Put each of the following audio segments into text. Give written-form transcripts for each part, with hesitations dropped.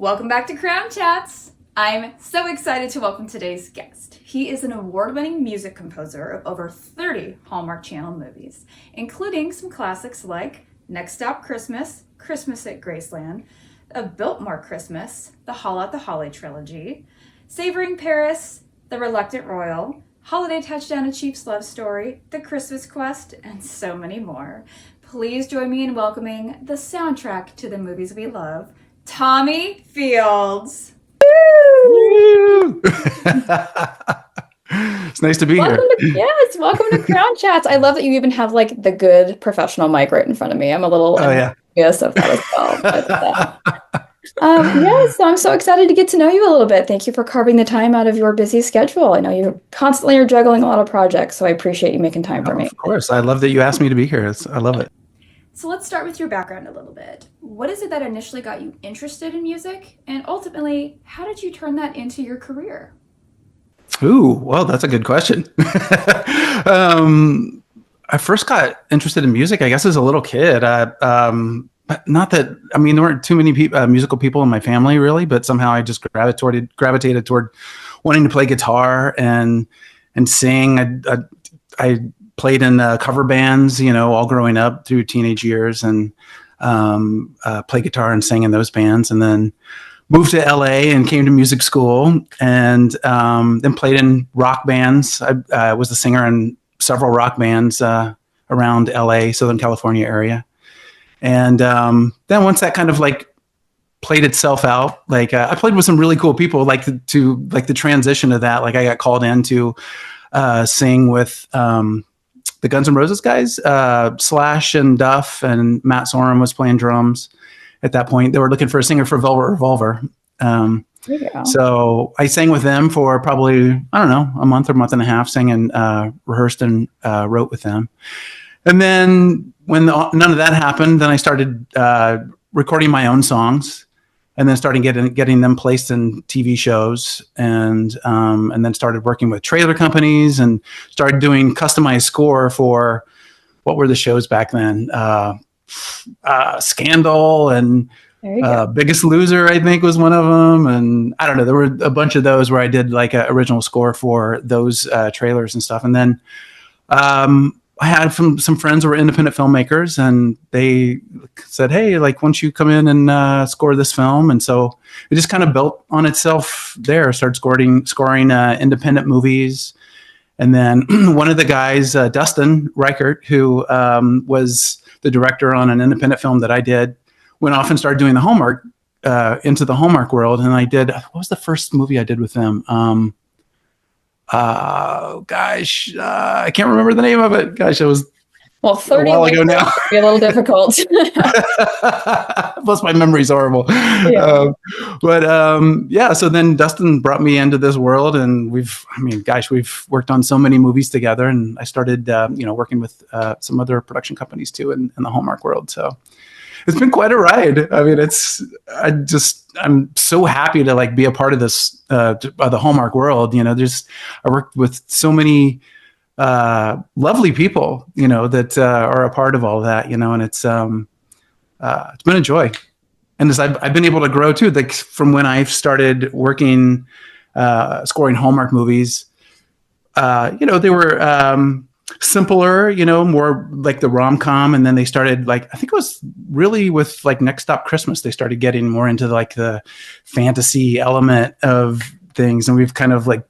Welcome back to Crown Chats. I'm so excited to welcome today's guest. He is an award-winning music composer of over 30 Hallmark Channel movies, including some classics like Next Stop Christmas, Christmas at Graceland, A Biltmore Christmas, the Hall at the Holly trilogy, Savoring Paris, The Reluctant Royal, Holiday Touchdown: A Chief's Love Story, The Christmas Quest, and so many more. Please join me in welcoming the soundtrack to the movies we love, Tommy Fields. Woo! It's nice to be here. Yes, welcome to Crown Chats. I love that you even have like the good professional mic right in front of me. I'm a little envious of that as well. So I'm so excited to get to know you a little bit. Thank you for carving the time out of your busy schedule. I know you constantly are juggling a lot of projects, so I appreciate you making time for me. Of course. I love that you asked me to be here. I love it. So let's start with your background a little bit. What is it that initially got you interested in music? And ultimately, how did you turn that into your career? Ooh, well, that's a good question. I first got interested in music, I guess, as a little kid. But not that, I mean, there weren't too many musical people in my family, really, but somehow I just gravitated toward wanting to play guitar and sing. I played in cover bands, all growing up through teenage years, and played guitar and sang in those bands, and then moved to LA and came to music school, and then played in rock bands. I was the singer in several rock bands around LA, Southern California area. And then once that kind of like played itself out, like I played with some really cool people, like the transition of that, like I got called in to sing with the Guns N' Roses guys, Slash and Duff, and Matt Sorum was playing drums at that point. They were looking for a singer for Velvet Revolver. So I sang with them for probably, I don't know, a month or month and a half, sang and rehearsed and wrote with them. And then when none of that happened, then I started recording my own songs, and then started getting them placed in TV shows, and then started working with trailer companies and started doing customized score for, what were the shows back then? Scandal and Biggest Loser, I think, was one of them. And I don't know, there were a bunch of those where I did like an original score for those trailers and stuff. And then I had some friends who were independent filmmakers, and they said, hey, like, why don't you come in and score this film? And so it just kind of built on itself there. Started scoring independent movies. And then one of the guys, Dustin Reichert, who was the director on an independent film that I did, went off and started doing the Hallmark, into the Hallmark world. And I did, what was the first movie I did with them? I can't remember the name of it. Gosh, it was 30 a while ago now. Be a little difficult. Plus my memory's horrible. So then Dustin brought me into this world, and we've worked on so many movies together, and I started working with some other production companies too in the Hallmark world. So it's been quite a ride. I mean, I'm so happy to like be a part of this, the Hallmark world. I worked with so many lovely people, that are a part of all that, and it's been a joy. And as I've been able to grow too, like from when I started working, scoring Hallmark movies, they were simpler, more like the rom-com, and then they started, like, I think it was really with like Next Stop Christmas, they started getting more into like the fantasy element of things, and we've kind of like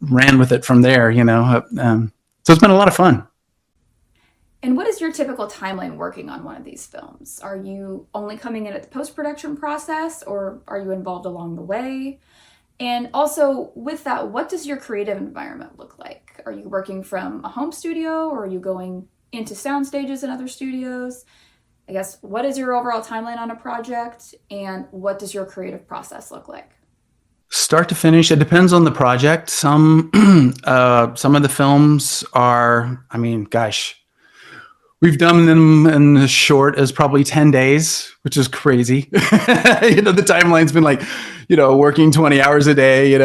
ran with it from there, so it's been a lot of fun. And what is your typical timeline working on one of these films? Are you only coming in at the post-production process, or are you involved along the way? And also with that, what does your creative environment look like? Are you working from a home studio, or are you going into sound stages in other studios? I guess, what is your overall timeline on a project, and what does your creative process look like? Start to finish, it depends on the project. Some of the films are, we've done them in as short as probably 10 days, which is crazy. The timeline's been like, working 20 hours a day,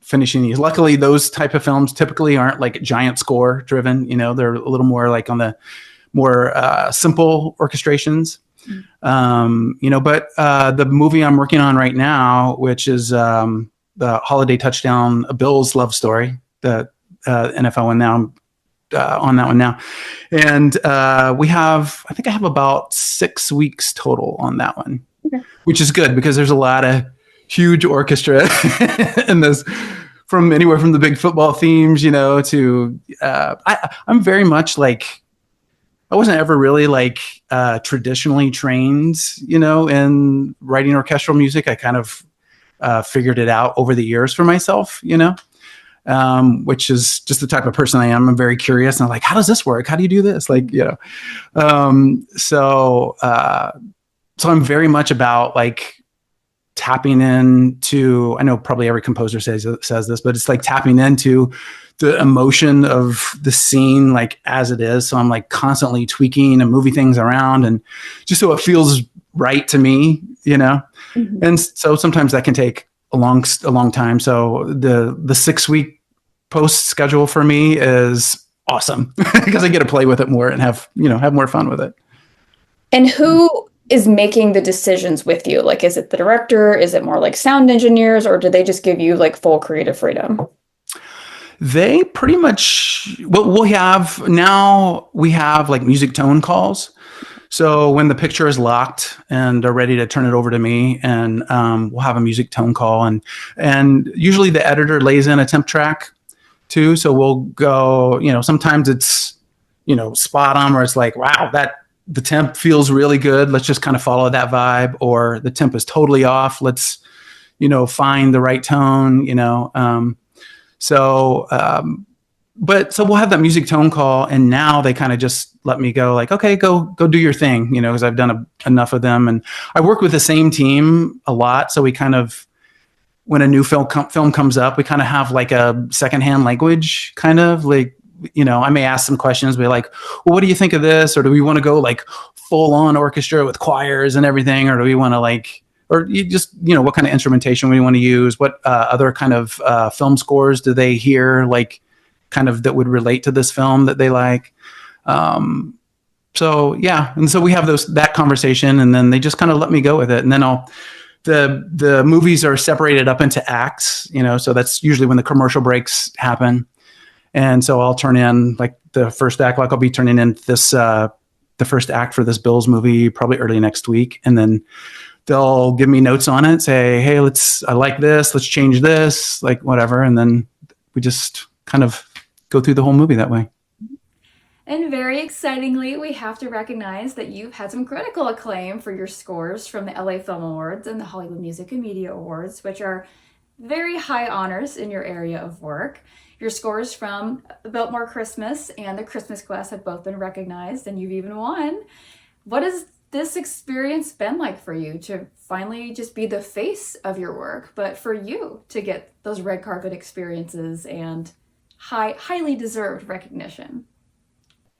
finishing these. Luckily, those type of films typically aren't like giant score driven. They're a little more like on the more simple orchestrations. But the movie I'm working on right now, which is the Holiday Touchdown, a Bills love story, the NFL one now, on that one now. And I think I have about 6 weeks total on that one, which is good because there's a lot of huge orchestra in this, from anywhere from the big football themes, to I'm very much like, I wasn't ever really like traditionally trained, in writing orchestral music. I kind of figured it out over the years for myself, which is just the type of person I am. I'm very curious, and I'm like, how does this work? How do you do this? So I'm very much about like tapping into, I know probably every composer says this, but it's like tapping into the emotion of the scene, like as it is. So I'm like constantly tweaking and moving things around, and just so it feels right to me, And so sometimes that can take a long time. So the 6 week post schedule for me is awesome because I get to play with it more and have more fun with it. And who is making the decisions with you? Like, is it the director? Is it more like sound engineers, or do they just give you like full creative freedom? They pretty much, what we have like music tone calls. So when the picture is locked and they're ready to turn it over to me, and we'll have a music tone call, and usually the editor lays in a temp track too. So we'll go, sometimes it's, spot on, where it's like, wow, the temp feels really good. Let's just kind of follow that vibe. Or the temp is totally off. Let's, find the right tone, So we'll have that music tone call, and now they kind of just let me go, like, okay, go do your thing, because I've done enough of them, and I work with the same team a lot. So we kind of, when a new film comes up, we kind of have like a secondhand language, kind of like, I may ask some questions, be like, well, what do you think of this? Or do we want to go like full on orchestra with choirs and everything? Or do we want to like, or you just, what kind of instrumentation we want to use? What other kind of film scores do they hear, like kind of that would relate to this film that they like? So yeah. And so we have that conversation, and then they just kind of let me go with it. And then the movies are separated up into acts, so that's usually when the commercial breaks happen. And so I'll turn in like the first act, like I'll be turning in the first act for this Bills movie probably early next week. And then they'll give me notes on it, say, hey, I like this, let's change this, like whatever. And then we just kind of go through the whole movie that way. And very excitingly, we have to recognize that you've had some critical acclaim for your scores from the LA Film Awards and the Hollywood Music and Media Awards, which are very high honors in your area of work. Your scores from Biltmore Christmas and the Christmas Quest have both been recognized, and you've even won. What has this experience been like for you to finally just be the face of your work, but for you to get those red carpet experiences and highly deserved recognition?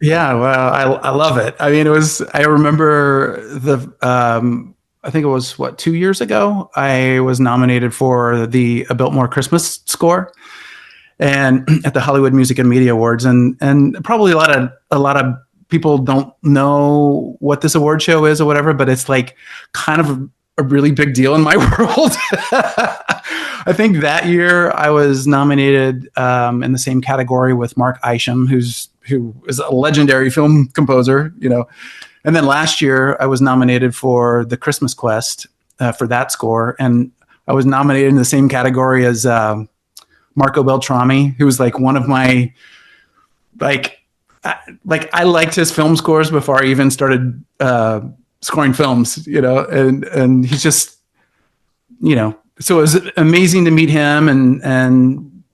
Yeah, well, I love it. I mean, I remember I think it was 2 years ago, I was nominated for the Biltmore Christmas score, and at the Hollywood Music and Media Awards, and probably a lot of people don't know what this award show is or whatever, but it's like kind of a really big deal in my world. I think that year I was nominated in the same category with Mark Isham, who is a legendary film composer, And then last year I was nominated for the Christmas Quest for that score, and I was nominated in the same category as Marco Beltrami, who was like one of my I liked his film scores before I even started scoring films, and he's just, so it was amazing to meet him, and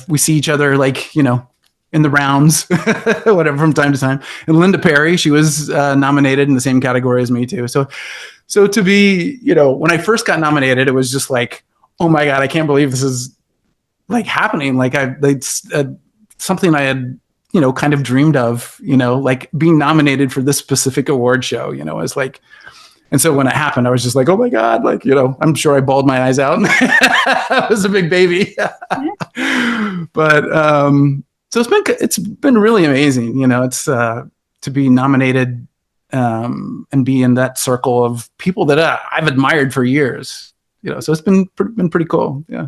we see each other like, in the rounds, whatever, from time to time. And Linda Perry, she was nominated in the same category as me too. So to be, when I first got nominated, it was just like, oh my God, I can't believe this is like happening. Like something I had, kind of dreamed of, like being nominated for this specific award show, is like, and so when it happened, I was just like, oh my God, like, I'm sure I bawled my eyes out. I was a big baby. But so it's been really amazing. It's to be nominated and be in that circle of people that I've admired for years. So it's been pretty cool. Yeah.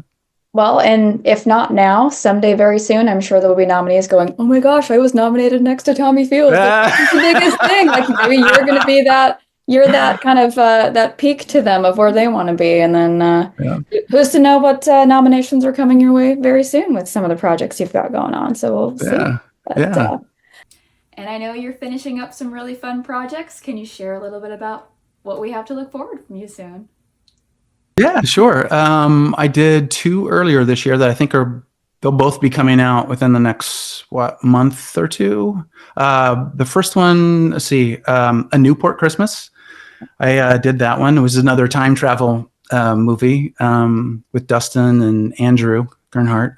Well, and if not now, someday very soon, I'm sure there will be nominees going, oh my gosh, I was nominated next to Tommy Fields. That's the biggest thing. Like maybe you're going to be you're that kind of that peak to them of where they want to be. And then who's to know what nominations are coming your way very soon with some of the projects you've got going on. So we'll see. But, and I know you're finishing up some really fun projects. Can you share a little bit about what we have to look forward from you soon? Yeah, sure. I did 2 earlier this year that I think they'll both be coming out within the next month or 2. The first one, let's see, A Newport Christmas. I did that one. It was another time travel movie with Dustin and Andrew Gernhardt.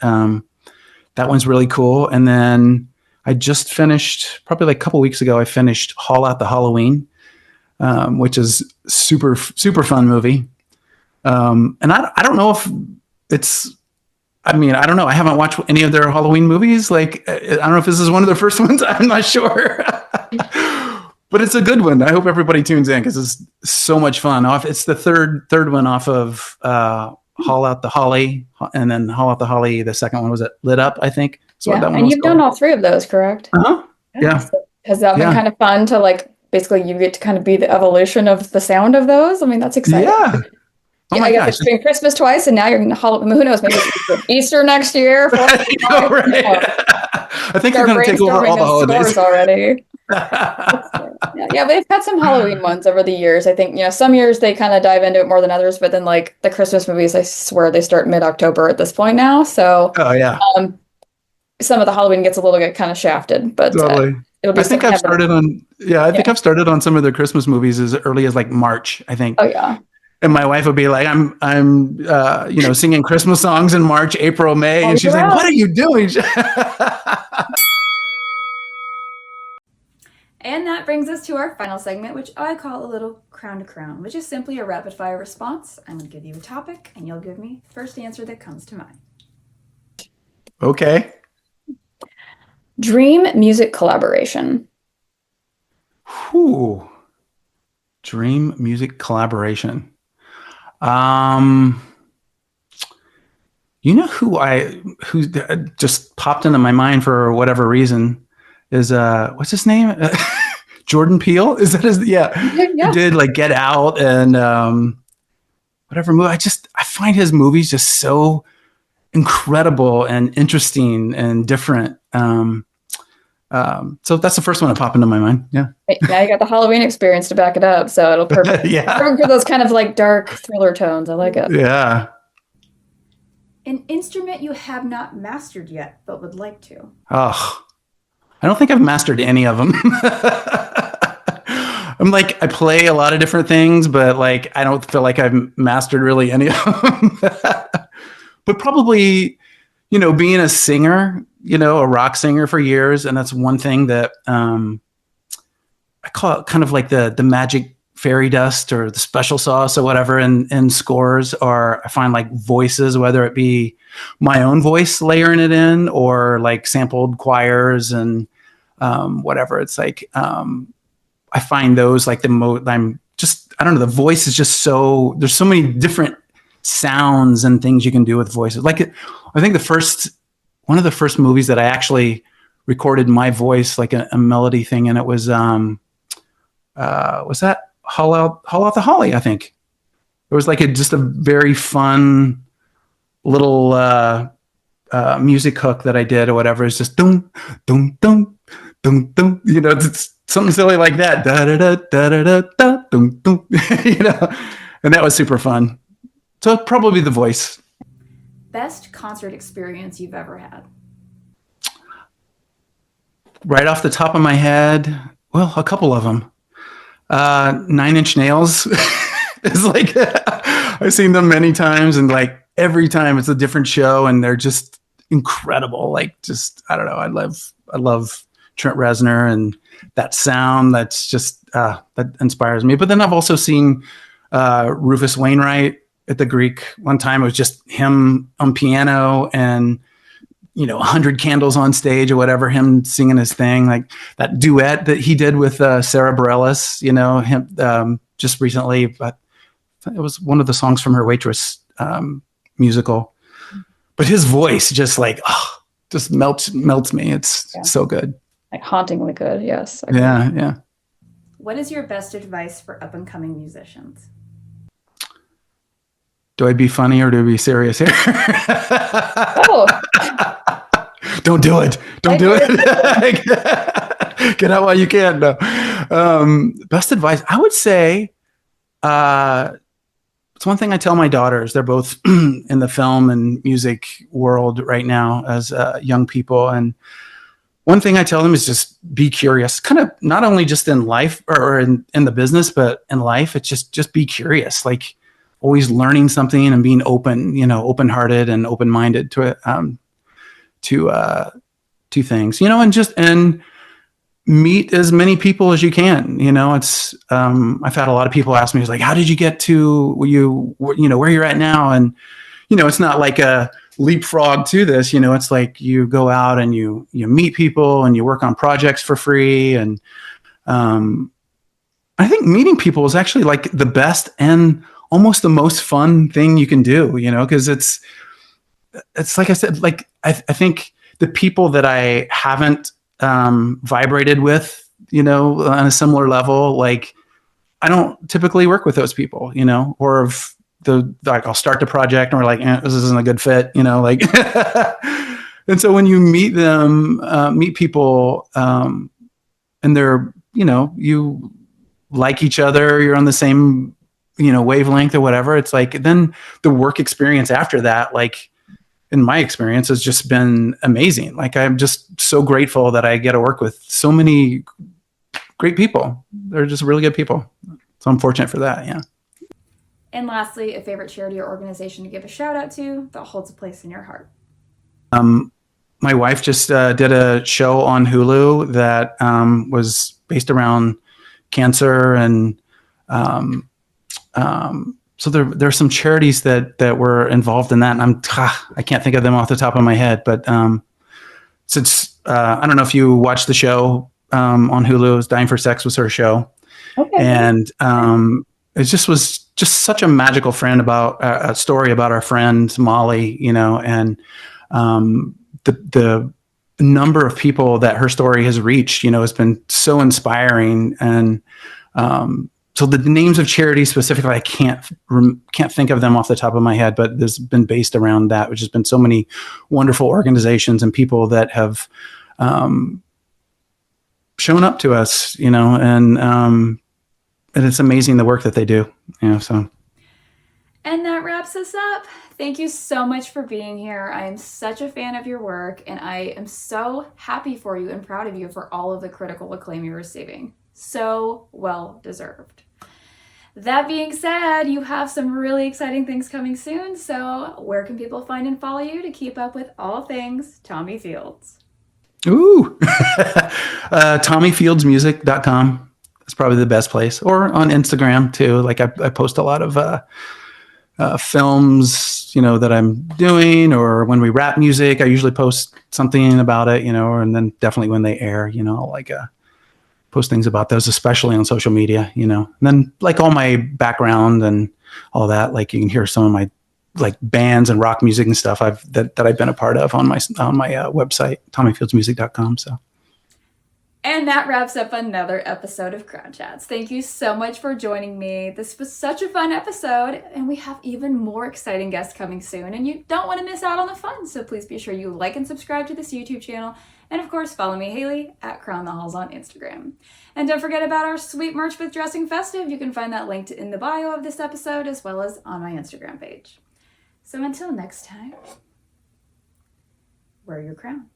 That one's really cool. And then I just finished, probably like a couple weeks ago, I finished Haul Out the Halloween, which is super fun movie. And I don't know if I don't know. I haven't watched any of their Halloween movies. Like, I don't know if this is one of their first ones. I'm not sure, but it's a good one. I hope everybody tunes in because it's so much fun. It's the third one off of Haul Out the Holly, and then Haul Out the Holly. The second one was Lit Up, I think. So that one and you've done all 3 of those, correct? Yeah. So has that been kind of fun to like? Basically, you get to kind of be the evolution of the sound of those. I mean, that's exciting. Yeah. Oh my gosh. It's been Christmas twice, and now you're going to Halloween. Who knows? Maybe it's Easter next year. I think they're going to take over all the holidays already. Yeah, but they've had some Halloween ones over the years. I think some years they kind of dive into it more than others, but then like the Christmas movies, I swear they start mid-October at this point now. So some of the Halloween gets a little bit kind of shafted, but totally. I think I've started on. Yeah, I think I've started on some of the Christmas movies as early as like March. I think. Oh yeah. And my wife would be like, I'm singing Christmas songs in March, April, May. And she's like, what are you doing? And that brings us to our final segment, which I call a little crown to crown, which is simply a rapid fire response. I'm going to give you a topic and you'll give me the first answer that comes to mind. Okay. Dream music collaboration. Dream music collaboration. Who just popped into my mind for whatever reason is what's his name? Jordan Peele? Is that his? Yeah. He did like Get Out and whatever movie. I find his movies just so incredible and interesting and different. So that's the first one that popped into my mind. Yeah. Now you got the Halloween experience to back it up, so it'll perfect. Perfect for those kind of like dark thriller tones. I like it. Yeah. An instrument you have not mastered yet, but would like to. Oh, I don't think I've mastered any of them. I'm like, I play a lot of different things, but like, I don't feel like I've mastered really any of them. But probably, being a singer, a rock singer for years. And that's one thing that I call it kind of like the magic fairy dust or the special sauce or whatever in scores, or I find like voices, whether it be my own voice layering it in or like sampled choirs and whatever. It's like I find those like I don't know, the voice is just there's so many different sounds and things you can do with voices. Like I think one of the first movies that I actually recorded my voice, like a melody thing, and it was that Haul Out the Holly, I think. It was like just a very fun little music hook that I did or whatever. It's just dum dum dum dum dum. It's something silly like that. Da da da da da da dum dum. And that was super fun. So probably the voice. Best concert experience you've ever had? Right off the top of my head, well, a couple of them. 9 Inch Nails is like, I've seen them many times, and like every time it's a different show, and they're just incredible. Like, just, I don't know. I love Trent Reznor and that sound. That's just, that inspires me. But then I've also seen Rufus Wainwright at the Greek one time. It was just him on piano, and 100 candles on stage or whatever, him singing his thing, like that duet that he did with Sarah Bareilles, him just recently, but it was one of the songs from her Waitress musical. But his voice just just melts me. It's so good. Like hauntingly good. Yes. Yeah. What is your best advice for up and coming musicians? Do I be funny or do I be serious here? Oh. Don't do it. Don't do it. Get out while you can. No. Best advice, I would say, it's one thing I tell my daughters. They're both in the film and music world right now as young people. And one thing I tell them is just be curious, kind of not only just in life or in the business, but in life. It's just be curious, like always learning something and being open, open-hearted and open-minded to things, and meet as many people as you can. It's I've had a lot of people ask me, it's like, how did you get to where you're at now? And it's not like a leapfrog to this. It's like you go out and you meet people and you work on projects for free. And I think meeting people is actually like the best and almost the most fun thing you can do, because it's like I said, like I think the people that I haven't vibrated with, on a similar level, like I don't typically work with those people, or if I'll start the project and we're like, this isn't a good fit, like, and so when you meet people, and they're, you like each other, you're on the same, wavelength or whatever. It's like, then the work experience after that, like, in my experience, has just been amazing. Like, I'm just so grateful that I get to work with so many great people. They're just really good people. So I'm fortunate for that. Yeah. And lastly, a favorite charity or organization to give a shout out to that holds a place in your heart. My wife just did a show on Hulu that was based around cancer, and so there are some charities that were involved in that, and I can't think of them off the top of my head. But since I don't know if you watched the show on Hulu, it was Dying for Sex was her show, and it just was just such a magical friend about a story about our friend Molly, and the number of people that her story has reached, has been so inspiring. And so the names of charities specifically, I can't think of them off the top of my head, but there's been based around that, which has been so many wonderful organizations and people that have shown up to us, and it's amazing the work that they do, so. And that wraps us up. Thank you so much for being here. I am such a fan of your work, and I am so happy for you and proud of you for all of the critical acclaim you're receiving. So well deserved. That being said, you have some really exciting things coming soon, so where can people find and follow you to keep up with all things Tommy Fields? Ooh, TommyFieldsMusic.com. That's probably the best place, or on Instagram too. Like I post a lot of films, that I'm doing, or when we rap music, I usually post something about it, and then definitely when they air, I'll post things about those, especially on social media, and then like all my background and all that, like you can hear some of my like bands and rock music and stuff that I've been a part of on my website, TommyFieldsMusic.com. So. And that wraps up another episode of Crown Chats. Thank you so much for joining me. This was such a fun episode, and we have even more exciting guests coming soon, and you don't want to miss out on the fun, so please be sure you like and subscribe to this YouTube channel, and of course follow me, Haley, at Crown the Halls on Instagram. And don't forget about our sweet merch with Dressing Festive. You can find that linked in the bio of this episode, as well as on my Instagram page. So until next time, wear your crown.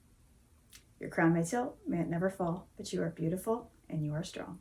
Your crown may tilt, may it never fall, but you are beautiful and you are strong.